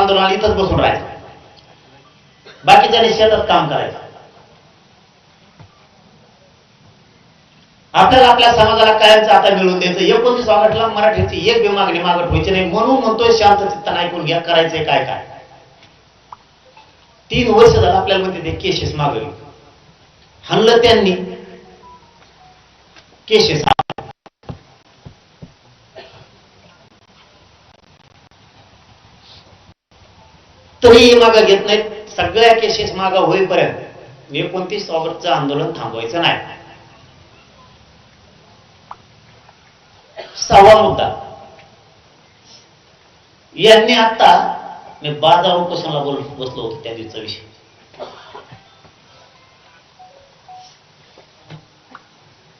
आंदोलन इथंच बसून राहायचं, बाकीच्या शेतात काम करायचं. आपल्याला आपल्या समाजाला कायमचं आता मिळून द्यायचं. 29 ऑगस्टला मराठीची एक बी मागणी मागत व्हायची नाही म्हणून म्हणतोय शांत चित्तानं ऐकून घ्या, करायचंय काय काय. 3 वर्ष झालं आपल्याला म्हणते ते केसेस मागवली, हाणलं त्यांनी केसेस. तरी मागं घेत नाहीत. सगळ्या केसेस मागा होईपर्यंत 29 ऑगस्टचं आंदोलन थांबवायचं नाही. 6वा मुद्दा, यांनी आता मी बाजार उपोषणाला बसलो होतो त्या दिवसाचा विषय.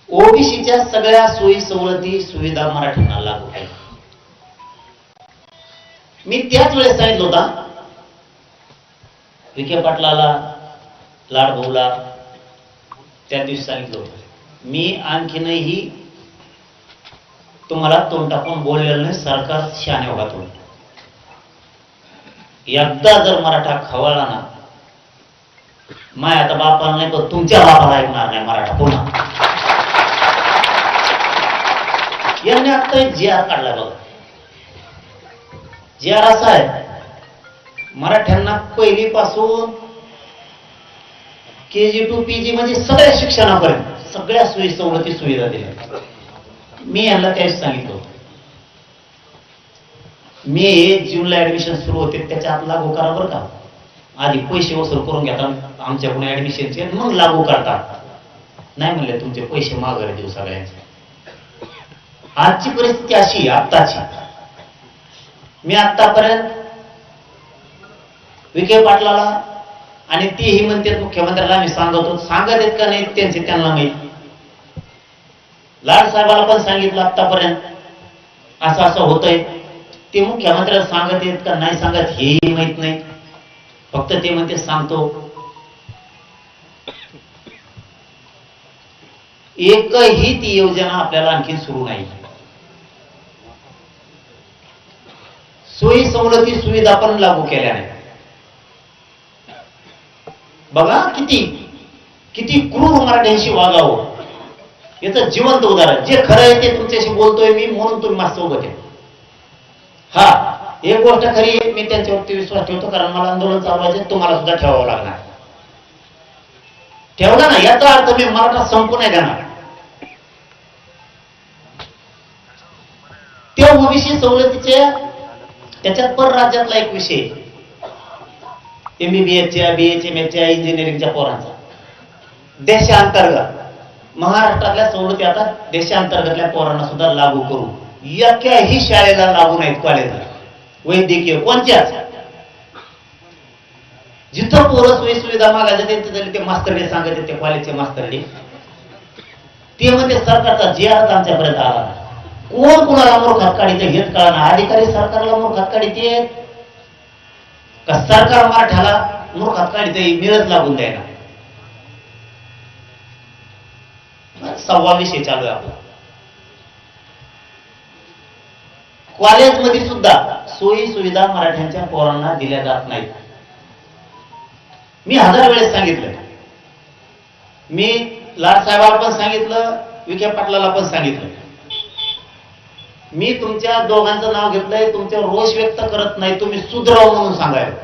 ओबीसीच्या सगळ्या सोयी सवलती सुविधा मराठ्यांना लागू केल्या. मी त्याच वेळेस सांगितलं होता विखे पाटलाला, लाडभाऊला, त्या दिवशी सांगितलं होतं. मी आणखीनही तुम्हाला तोंड टाकून बोललेलं नाही, सरकार शहाणे होगा तुम्ही. एकदा जर मराठा खवळला ना, माय आता बापाला नाही पण तुमच्या बापाला ऐकणार नाही मराठा पुन्हा. यांनी आता एक जी आर काढलाय बघा. जी आर असा आहे, मराठ्यांना पहिलीपासून KG to PG म्हणजे सगळ्या शिक्षणापर्यंत सगळ्या सोयी सवलती सुविधा दिल्या. मी यांना त्यावेळेस सांगितलं, मे जूनला ऍडमिशन सुरू होते त्याच्या आत लागू करा बरं का. आधी पैसे वसूल करून घेतात आमच्याकडून ऍडमिशनचे, मग लागू करतात. नाही म्हणले तुमचे पैसे माघारी देऊ सगळ्यांचे. आजची परिस्थिती अशी आत्ताची. मी आतापर्यंत विखे पाटलाला आणि तेही म्हणतात मुख्यमंत्र्याला आम्ही सांगतो, सांगत आहेत का नाही त्यांचे त्यांना माहित. लाड साहेबाला पण सांगितलं आतापर्यंत असं असं होतंय. ते मुख्यमंत्र्याला सांगत आहेत का नाही सांगत हेही माहित नाही. फक्त ते म्हणते सांगतो. एकही ती योजना आपल्याला आणखी सुरू नाही. सोयी सवलती सुविधा पण लागू केल्या नाही. बघा किती किती क्रूर मराठ्यांशी वागावं याचं जिवंत उदाहरण. जे खरं आहे ते तुमच्याशी बोलतोय मी म्हणून तुम्ही माझ्या सोबत आहे. हा एक गोष्ट खरी आहे, मी त्यांच्यावरती विश्वास ठेवतो कारण मला आंदोलन चालवायचे, तुम्हाला सुद्धा ठेवावं लागणार. ठेवला ना याचा अर्थ मी मराठा संपू नाही देणार. त्या ओबीसी सवलतीच्या त्याच्यात परराज्यातला एक विषय MBBSच्या BHMSच्या इंजिनिअरिंगच्या पोरांचा देशांतर्गत महाराष्ट्रातल्या सवलती आता देशांतर्गतल्या पोरांना सुद्धा लागू करू. एकाही शाळेला लागू नाहीत, कॉलेजला वैद्यकीय कोणत्याच. जिथं पोरं सोयी सुविधा मागायचं त्यांचे ते मास्तर डे सांगायचे, ते कॉलेजचे मास्तर डे ते म्हणजे सरकारचा जे आर आमच्यापर्यंत आला. कोण कुणाला मूर्खात काढीचं हेच कळणार. अधिकारी सरकारला मूर्खात काढीचे का सरकार मराठ्याला मूर्खात काढीचे मिळत लागून द्यायला. 6वा विषय चालू आहे आपला. कॉलेजमध्ये सुद्धा सोयी सुविधा मराठ्यांच्या पोरांना दिल्या जात नाहीत. मी 1000 वेळेस सांगितलं. मी लाड साहेबाला पण सांगितलं, विखे पाटलाला पण सांगितलं. मी तुमच्या दोघांचं नाव घेतलंय, तुमच्यावर रोष व्यक्त करत नाही, तुम्ही सुधराव म्हणून सांगायला.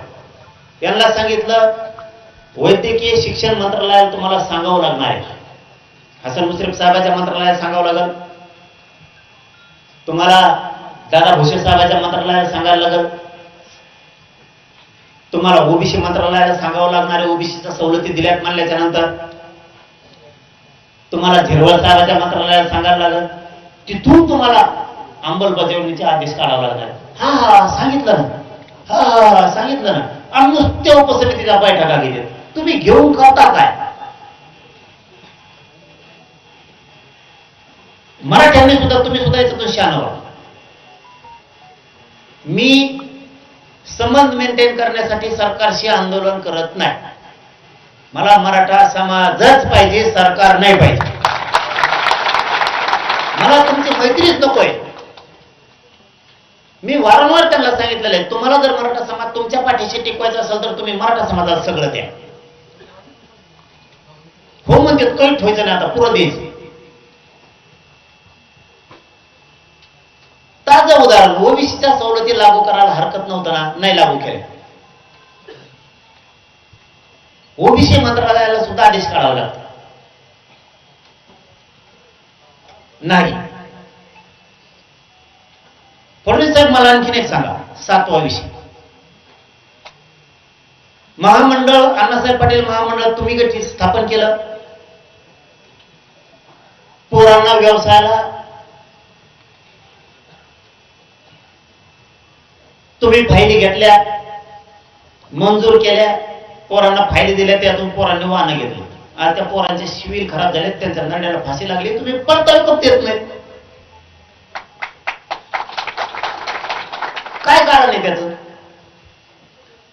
यांना सांगितलं वैद्यकीय शिक्षण मंत्रालयाला तुम्हाला सांगावं लागणार आहे. हसन मुश्रीफ साहेबाच्या मंत्रालयाला सांगावं लागेल, तुम्हाला दादा भुसे साहेबाच्या मंत्रालयाला सांगायला लागेल, तुम्हाला ओबीसी मंत्रालयाला सांगावं लागणार आहे. ओबीसीच्या सवलती दिल्यात म्हणल्याच्या नंतर तुम्हाला झिरवळ साहेबाच्या मंत्रालयाला सांगायला लागेल. तिथून तुम्हाला अंमलबजावणीचे आदेश काढावा लागणार. हा सांगितलं ना, हा सांगितलं ना. आणि नुसत्या उपसमितीच्या बैठका घेतात. तुम्ही घेऊन करता काय? मराठ्यांनी सुद्धा तुम्ही सुद्धा याच्यातून शहाणं व्हा. मी संबंध मेंटेन करण्यासाठी सरकारशी आंदोलन करत नाही. मला मराठा समाजच पाहिजे, सरकार नाही पाहिजे. मला तुमची मैत्रीच नकोय. मी वारंवार त्यांना सांगितलेलं आहे, तुम्हाला जर मराठा समाज तुमच्या पाठीशी टिकवायचा असेल तर तुम्ही मराठा समाजाला सगळं द्या. हो म्हणजे काही ठेवायचं नाही, आता पुरं द्यायचं. ताजं उदाहरण, ओबीसीच्या सवलती लागू करायला हरकत नव्हतं ना, नाही लागू केले. ओबीसी मंत्रालयाला सुद्धा आदेश काढावा लागतो, नाही. फडणवीस साहेब मला आणखीन एक सांगा, 7वा विषय, महामंडळ, अण्णासाहेब पाटील महामंडळ तुम्ही गठीत स्थापन केलं. पोरांना व्यवसायाला तुम्ही फायली घेतल्या, मंजूर केल्या, पोरांना फायली दिल्या, त्यातून पोरांनी वाहनं घेतली. आज त्या पोरांचे शिवीर खराब झाले, त्यांच्या नड्याला फाशी लागली, तुम्ही परतावा देत नाही. काय कारण आहे त्याचं?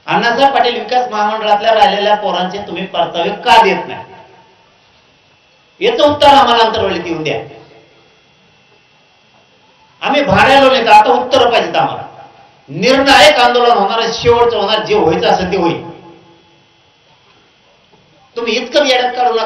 अण्णासाहेब पाटील विकास महामंडळातल्या राहिलेल्या पोरांचे तुम्ही परतावे का देत नाही? याचं उत्तर आम्हाला अंतर्वेळीत येऊन द्या. आम्ही भाड्याला नेतो, आता उत्तर पाहिजेत आम्हाला. निर्णायक आंदोलन होणार, शेवटचं होणार, जे व्हायचं असेल ते होईल. तुम्ही इतकं येड्यात काढू नका.